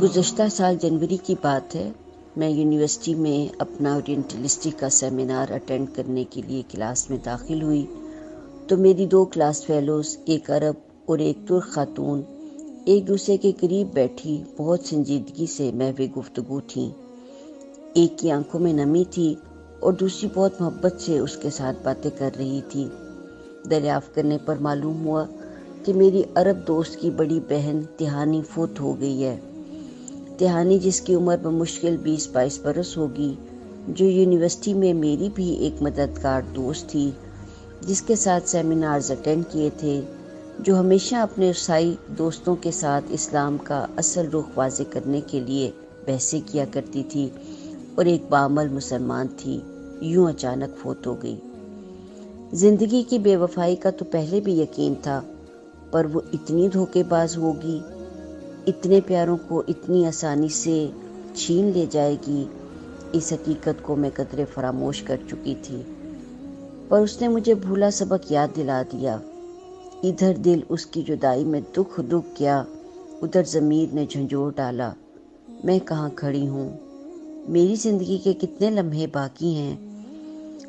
گزشتہ سال جنوری کی بات ہے، میں یونیورسٹی میں اپنا اورینٹلسٹی کا سیمینار اٹینڈ کرنے کے لیے کلاس میں داخل ہوئی تو میری 2 کلاس فیلوز، ایک عرب اور ایک ترک خاتون، ایک دوسرے کے قریب بیٹھی بہت سنجیدگی سے محو گفتگو تھیں۔ ایک کی آنکھوں میں نمی تھی اور دوسری بہت محبت سے اس کے ساتھ باتیں کر رہی تھی۔ دریافت کرنے پر معلوم ہوا کہ میری عرب دوست کی بڑی بہن تہانی فوت ہو گئی ہے۔ تہانی، جس کی عمر بمشکل 20-22 برس ہوگی، جو یونیورسٹی میں میری بھی ایک مددگار دوست تھی، جس کے ساتھ سیمینارز اٹینڈ کیے تھے، جو ہمیشہ اپنے عیسائی دوستوں کے ساتھ اسلام کا اصل رخ واضح کرنے کے لیے بحثیں کیا کرتی تھی اور ایک بعمل مسلمان تھی، یوں اچانک فوت ہو گئی۔ زندگی کی بے وفائی کا تو پہلے بھی یقین تھا، پر وہ اتنی دھوکے باز ہوگی، اتنے پیاروں کو اتنی آسانی سے چھین لے جائے گی، اس حقیقت کو میں قدرے فراموش کر چکی تھی۔ پر اس نے مجھے بھولا سبق یاد دلا دیا۔ ادھر دل اس کی جدائی میں دکھ گیا، ادھر ضمیر نے جھنجھوڑ ڈالا۔ میں کہاں کھڑی ہوں؟ میری زندگی کے کتنے لمحے باقی ہیں؟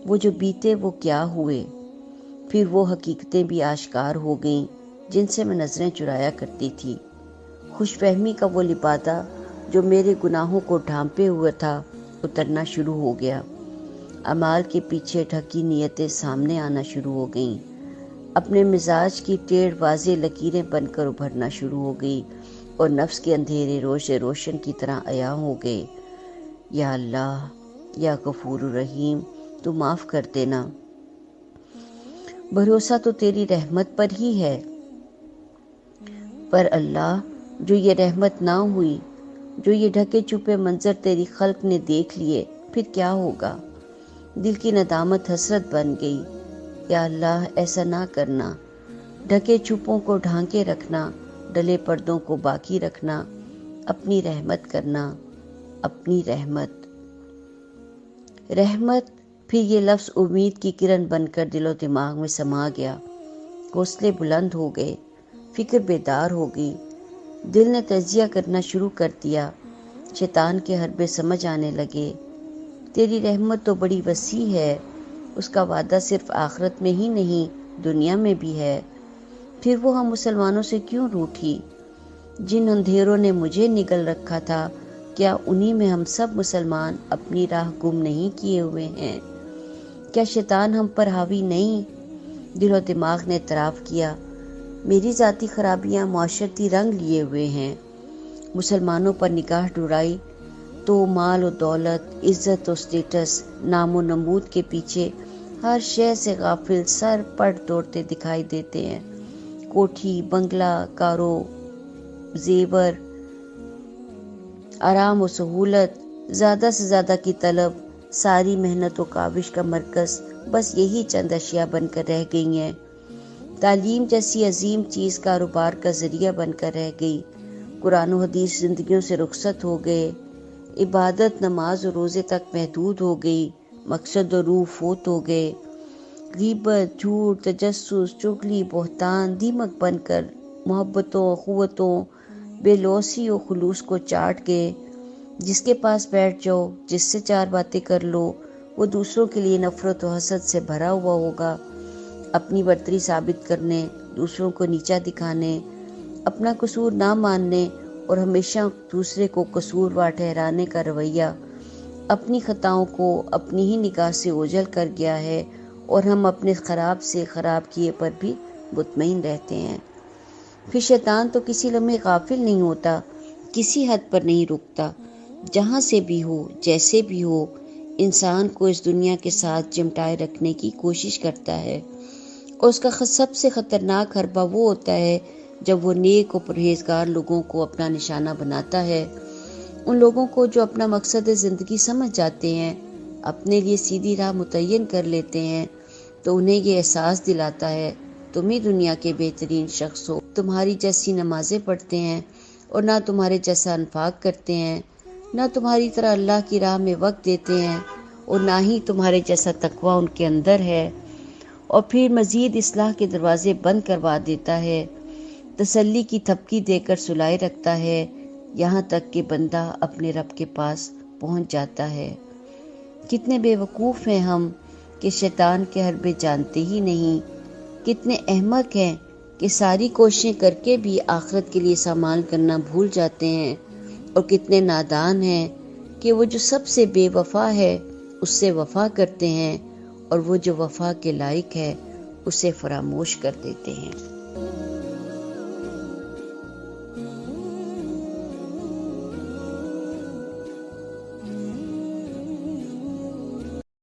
وہ جو بیتے وہ کیا ہوئے؟ پھر وہ حقیقتیں بھی آشکار ہو گئیں جن سے میں نظریں چرایا کرتی تھی۔ خوش فہمی کا وہ لبادہ جو میرے گناہوں کو ڈھانپے ہوئے تھا اترنا شروع ہو گیا۔ اعمال کے پیچھے ڈھکی نیتیں سامنے آنا شروع ہو گئیں، اپنے مزاج کی ٹیڑھ واضح لکیریں بن کر ابھرنا شروع ہو گئی اور نفس کے اندھیرے روشن کی طرح عیاں ہو گئے۔ یا اللہ، یا غفور الرحیم، تو معاف کر دینا۔ بھروسہ تو تیری رحمت پر ہی ہے، پر اللہ، جو یہ رحمت نہ ہوئی، جو یہ ڈھکے چھپے منظر تیری خلق نے دیکھ لیے، پھر کیا ہوگا؟ دل کی ندامت حسرت بن گئی۔ یا اللہ، ایسا نہ کرنا، ڈھکے چھپوں کو ڈھانکے رکھنا، ڈلے پردوں کو باقی رکھنا، اپنی رحمت کرنا، اپنی رحمت۔ رحمت، پھر یہ لفظ امید کی کرن بن کر دل و دماغ میں سما گیا۔ حوصلے بلند ہو گئے، فکر بیدار ہو گئی، دل نے تجزیہ کرنا شروع کر دیا، شیطان کے حربے سمجھ آنے لگے۔ تیری رحمت تو بڑی وسیع ہے، اس کا وعدہ صرف آخرت میں ہی نہیں، دنیا میں بھی ہے۔ پھر وہ ہم مسلمانوں سے کیوں روٹھی؟ جن اندھیروں نے مجھے نگل رکھا تھا، کیا انہی میں ہم سب مسلمان اپنی راہ گم نہیں کیے ہوئے ہیں؟ کیا شیطان ہم پر حاوی نہیں؟ دل و دماغ نے اعتراف کیا، میری ذاتی خرابیاں معاشرتی رنگ لیے ہوئے ہیں۔ مسلمانوں پر نگاہ ڈرائی تو مال و دولت، عزت و سٹیٹس، نام و نمود کے پیچھے ہر شے سے غافل سر پڑ دوڑتے دکھائی دیتے ہیں۔ کوٹھی، بنگلہ، کارو زیور، آرام و سہولت، زیادہ سے زیادہ کی طلب، ساری محنت و کاوش کا مرکز بس یہی چند اشیاء بن کر رہ گئی ہیں۔ تعلیم جیسی عظیم چیز کاروبار کا ذریعہ بن کر رہ گئی۔ قرآن و حدیث زندگیوں سے رخصت ہو گئے، عبادت، نماز و روزے تک محدود ہو گئی، مقصد و روح فوت ہو گئے۔ غیبت، جھوٹ، تجسس، چغلی، بہتان دیمک بن کر محبتوں، اخوتوں، بے لوثی و خلوص کو چاٹ گئے۔ جس کے پاس بیٹھ جاؤ، جس سے 4 باتیں کر لو، وہ دوسروں کے لیے نفرت و حسد سے بھرا ہوا ہوگا۔ اپنی برتری ثابت کرنے، دوسروں کو نیچا دکھانے، اپنا قصور نہ ماننے اور ہمیشہ دوسرے کو قصوروار ٹھہرانے کا رویہ اپنی خطاؤں کو اپنی ہی نگاہ سے اوجھل کر گیا ہے، اور ہم اپنے خراب سے خراب کیے پر بھی مطمئن رہتے ہیں۔ پھر شیطان تو کسی لمحے غافل نہیں ہوتا، کسی حد پر نہیں رکتا۔ جہاں سے بھی ہو، جیسے بھی ہو، انسان کو اس دنیا کے ساتھ چمٹائے رکھنے کی کوشش کرتا ہے، اور اس کا سب سے خطرناک حربہ وہ ہوتا ہے جب وہ نیک و پرہیزگار لوگوں کو اپنا نشانہ بناتا ہے۔ ان لوگوں کو جو اپنا مقصد زندگی سمجھ جاتے ہیں، اپنے لیے سیدھی راہ متعین کر لیتے ہیں، تو انہیں یہ احساس دلاتا ہے تم ہی دنیا کے بہترین شخص ہو، تمہاری جیسی نمازیں پڑھتے ہیں اور نہ تمہارے جیسا انفاق کرتے ہیں، نہ تمہاری طرح اللہ کی راہ میں وقت دیتے ہیں، اور نہ ہی تمہارے جیسا تقویٰ ان کے اندر ہے، اور پھر مزید اصلاح کے دروازے بند کروا دیتا ہے، تسلی کی تھپکی دے کر سلائے رکھتا ہے، یہاں تک کہ بندہ اپنے رب کے پاس پہنچ جاتا ہے۔ کتنے بے وقوف ہیں ہم کہ شیطان کے حربے جانتے ہی نہیں، کتنے احمق ہیں کہ ساری کوششیں کر کے بھی آخرت کے لیے سامان کرنا بھول جاتے ہیں، اور کتنے نادان ہیں کہ وہ جو سب سے بے وفا ہے اس سے وفا کرتے ہیں، اور وہ جو وفا کے لائق ہے اسے فراموش کر دیتے ہیں۔